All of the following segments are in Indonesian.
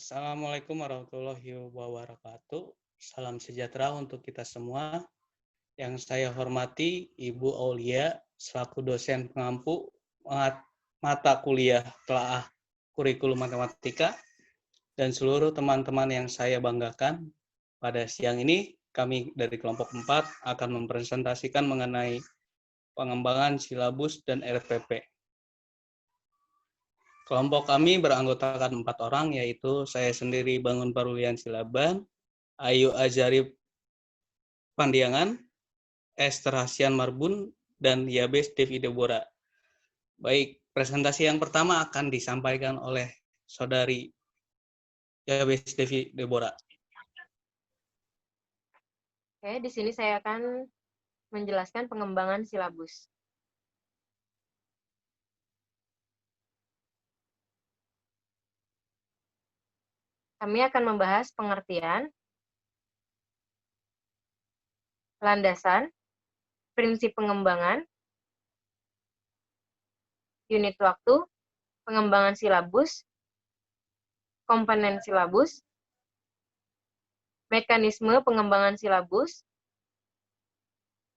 Assalamualaikum warahmatullahi wabarakatuh. Salam sejahtera untuk kita semua. Yang saya hormati Ibu Aulia selaku dosen pengampu mata kuliah telaah kurikulum matematika dan seluruh teman-teman yang saya banggakan. Pada siang ini kami dari kelompok 4 akan mempresentasikan mengenai pengembangan silabus dan RPP. Kelompok kami beranggotakan 4 orang, yaitu saya sendiri Bangun Parulian Silaban, Ayu Azari Pandiangan, Esther Hasian Marbun, dan Yabes Devi Debora. Baik, presentasi yang pertama akan disampaikan oleh Saudari Yabes Devi Debora. Oke, di sini saya akan menjelaskan pengembangan silabus. Kami akan membahas pengertian, landasan, prinsip pengembangan, unit waktu, pengembangan silabus, komponen silabus, mekanisme pengembangan silabus,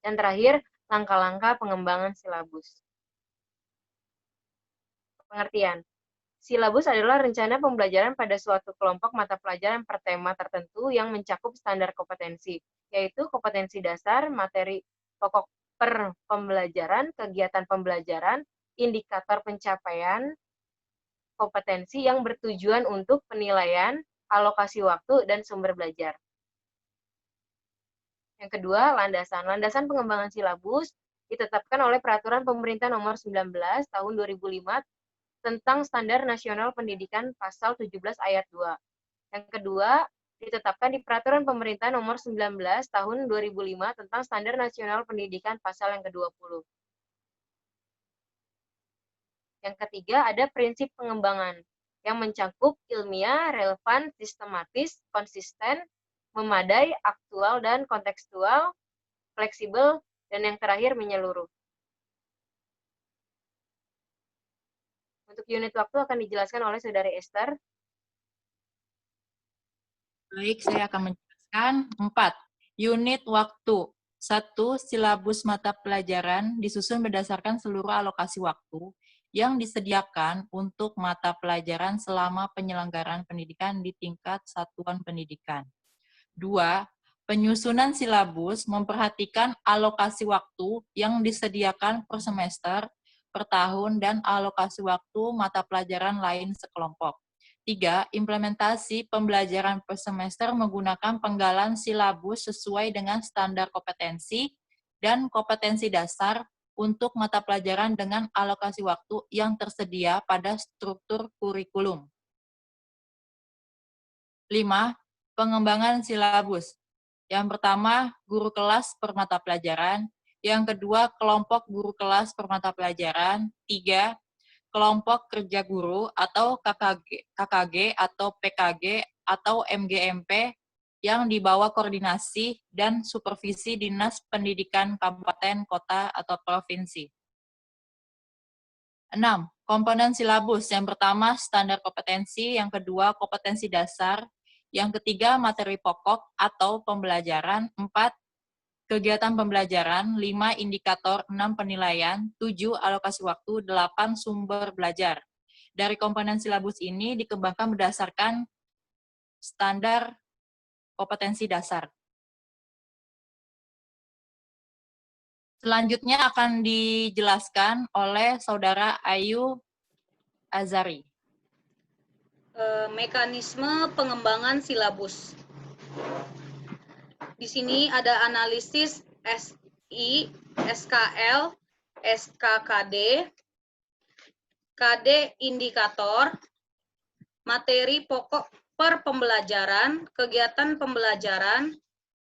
dan terakhir, langkah-langkah pengembangan silabus. Pengertian. Silabus adalah rencana pembelajaran pada suatu kelompok mata pelajaran per tema tertentu yang mencakup standar kompetensi, yaitu kompetensi dasar, materi pokok per pembelajaran, kegiatan pembelajaran, indikator pencapaian kompetensi yang bertujuan untuk penilaian, alokasi waktu, dan sumber belajar. Yang kedua, landasan. Landasan pengembangan silabus ditetapkan oleh Peraturan Pemerintah Nomor 19 Tahun 2005 tentang Standar Nasional Pendidikan Pasal 17 Ayat 2. Yang kedua, ditetapkan di Peraturan Pemerintah Nomor 19 Tahun 2005 tentang Standar Nasional Pendidikan Pasal yang ke-20. Yang ketiga, ada prinsip pengembangan yang mencakup ilmiah, relevan, sistematis, konsisten, memadai, aktual, dan kontekstual, fleksibel, dan yang terakhir menyeluruh. Untuk unit waktu akan dijelaskan oleh Saudari Esther. Baik, saya akan menjelaskan 4. Unit waktu. 1. Silabus mata pelajaran disusun berdasarkan seluruh alokasi waktu yang disediakan untuk mata pelajaran selama penyelenggaraan pendidikan di tingkat satuan pendidikan. 2. Penyusunan silabus memperhatikan alokasi waktu yang disediakan per semester, per tahun, dan alokasi waktu mata pelajaran lain sekelompok. 3. Implementasi pembelajaran per semester menggunakan penggalan silabus sesuai dengan standar kompetensi dan kompetensi dasar untuk mata pelajaran dengan alokasi waktu yang tersedia pada struktur kurikulum. 5. Pengembangan silabus. Yang pertama, guru kelas per mata pelajaran. Yang kedua, kelompok guru kelas per mata pelajaran. 3. Kelompok kerja guru atau KKG atau PKG atau MGMP yang di bawah koordinasi dan supervisi Dinas Pendidikan Kabupaten, Kota, atau Provinsi. 6. Komponen silabus. Yang pertama, standar kompetensi. Yang kedua, kompetensi dasar. Yang ketiga, materi pokok atau pembelajaran. 4. Kegiatan pembelajaran. 5. Indikator. 6. Penilaian. 7. Alokasi waktu. 8. Sumber belajar. Dari komponen silabus ini dikembangkan berdasarkan standar kompetensi dasar. Selanjutnya akan dijelaskan oleh Saudara Ayu Azari. Mekanisme pengembangan silabus. Di sini ada analisis SI, SKL, SKKD, KD indikator, materi pokok per pembelajaran, kegiatan pembelajaran,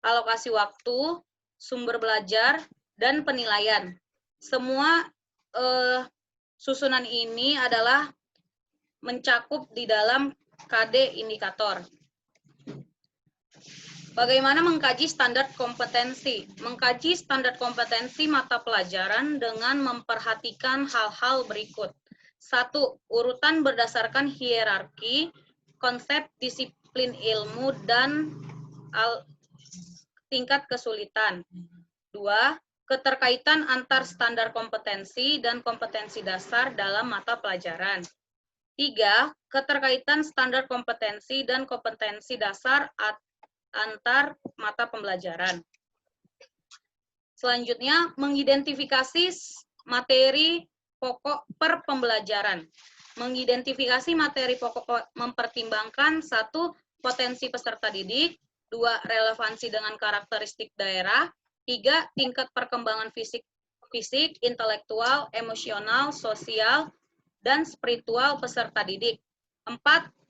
alokasi waktu, sumber belajar, dan penilaian. Semua susunan ini adalah mencakup di dalam KD indikator. Bagaimana mengkaji standar kompetensi? Mengkaji standar kompetensi mata pelajaran dengan memperhatikan hal-hal berikut. 1. Urutan berdasarkan hierarki konsep disiplin ilmu dan tingkat kesulitan. 2. Keterkaitan antar standar kompetensi dan kompetensi dasar dalam mata pelajaran. 3. Keterkaitan standar kompetensi dan kompetensi dasar antar mata pembelajaran. Selanjutnya, mengidentifikasi materi pokok per pembelajaran. Mengidentifikasi materi pokok mempertimbangkan 1. Potensi peserta didik, 2. Relevansi dengan karakteristik daerah, 3. Tingkat perkembangan fisik, intelektual, emosional, sosial, dan spiritual peserta didik. 4.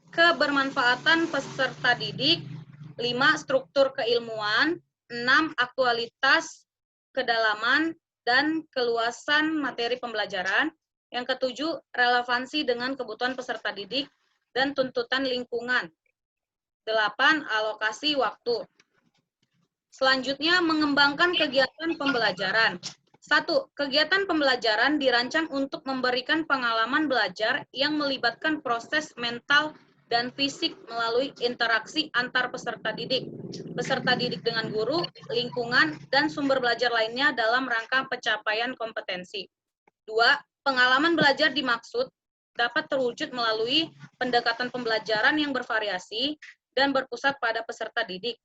Kebermanfaatan peserta didik, 5. Struktur keilmuan, 6. Aktualitas, kedalaman, dan keluasan materi pembelajaran. Yang ketujuh, relevansi dengan kebutuhan peserta didik dan tuntutan lingkungan. 8. Alokasi waktu. Selanjutnya, mengembangkan kegiatan pembelajaran. 1. Kegiatan pembelajaran dirancang untuk memberikan pengalaman belajar yang melibatkan proses mental dan fisik melalui interaksi antar peserta didik dengan guru, lingkungan, dan sumber belajar lainnya dalam rangka pencapaian kompetensi. 2. Pengalaman belajar dimaksud dapat terwujud melalui pendekatan pembelajaran yang bervariasi dan berpusat pada peserta didik.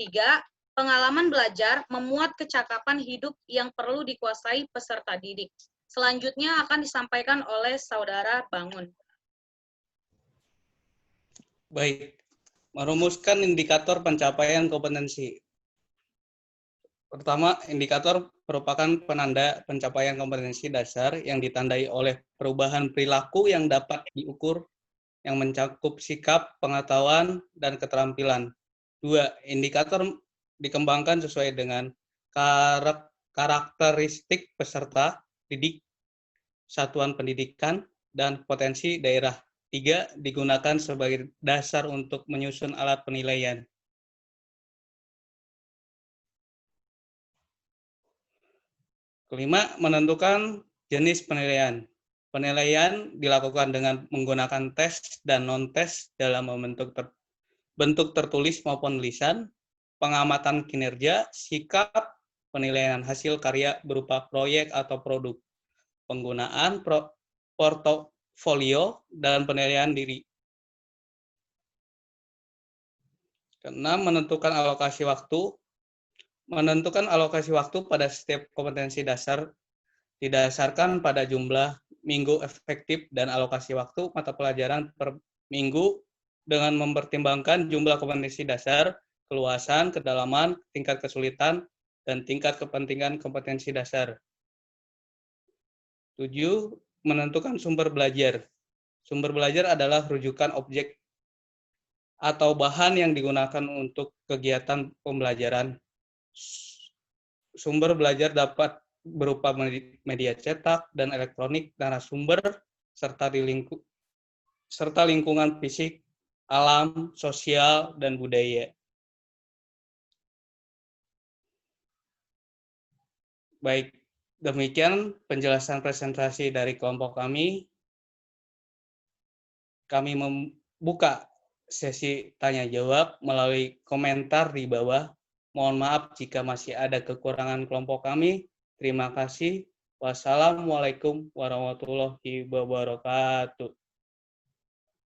3. Pengalaman belajar memuat kecakapan hidup yang perlu dikuasai peserta didik. Selanjutnya akan disampaikan oleh Saudara Bangun. Baik, merumuskan indikator pencapaian kompetensi. Pertama, indikator merupakan penanda pencapaian kompetensi dasar yang ditandai oleh perubahan perilaku yang dapat diukur yang mencakup sikap, pengetahuan, dan keterampilan. 2. Indikator dikembangkan sesuai dengan karakteristik peserta didik, satuan pendidikan, dan potensi daerah. 3. Digunakan sebagai dasar untuk menyusun alat penilaian. Kelima, menentukan jenis penilaian. Penilaian dilakukan dengan menggunakan tes dan non-tes dalam bentuk tertulis maupun lisan, pengamatan kinerja, sikap, penilaian hasil karya berupa proyek atau produk, penggunaan portofolio, dan penilaian diri. Keenam, menentukan alokasi waktu. Menentukan alokasi waktu pada setiap kompetensi dasar didasarkan pada jumlah minggu efektif dan alokasi waktu mata pelajaran per minggu dengan mempertimbangkan jumlah kompetensi dasar, keluasan, kedalaman, tingkat kesulitan, dan tingkat kepentingan kompetensi dasar. 7. Menentukan sumber belajar. Sumber belajar adalah rujukan objek atau bahan yang digunakan untuk kegiatan pembelajaran. Sumber belajar dapat berupa media cetak dan elektronik, narasumber, serta lingkungan fisik, alam, sosial, dan budaya. Baik, demikian penjelasan presentasi dari kelompok kami. Kami membuka sesi tanya-jawab melalui komentar di bawah. Mohon maaf jika masih ada kekurangan kelompok kami. Terima kasih. Wassalamualaikum warahmatullahi wabarakatuh.